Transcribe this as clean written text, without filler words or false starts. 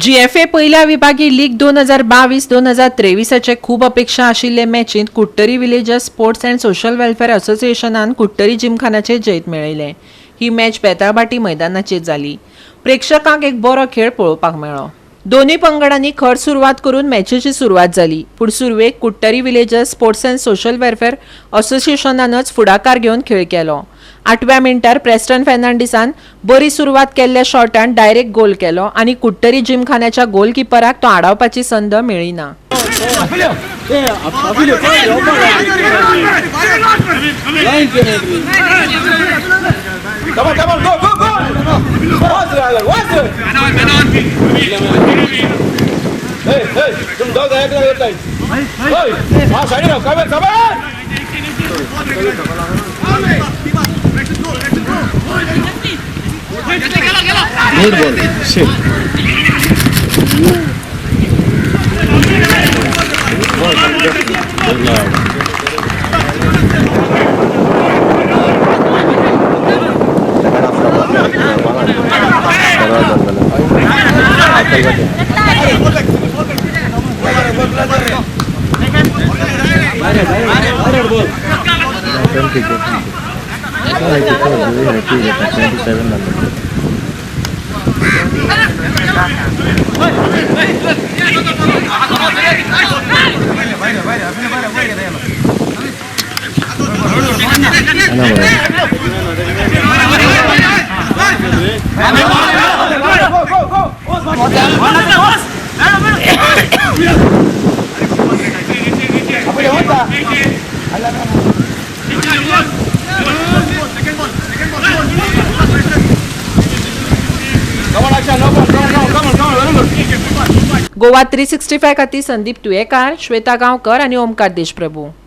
GFA पहिल्या विभागी league 2022-2023 खूब अपेक्षा आशिल्ले मॅचींत Kuttari villagers sports and social welfare असोसिएशनान कुट्टरी जिमखानाचे जैत मेळयले। ही मॅच बेताळबाटी मैदानाचेर जाली। प्रेक्षकांक एक बरो खेळ पळोवपाक मेळ्ळो। दोन्ही पंगडांनी खर सुरवात करून मॅचीची सुरवात जाली, पूण सुरवेक Kuttari villagers sports and social welfare असोसिएशनानच फुडाकार घेवन खेळ केलो। 8व्या मिनटार प्रेस्टन फर्नांडिसान बरी सुरवात केल्ल्या शॉटान डायरेक्ट गोल केलो आनी कुट्टरी जिमखान्याच्या गोलकीपराक तो आडावपाची संद मेळ्ळी ना। Good ball. Shit. गोवा 365 खातीर संदीप तुयेकार, श्वेता गांवकर आनी ओमकार देशप्रभू।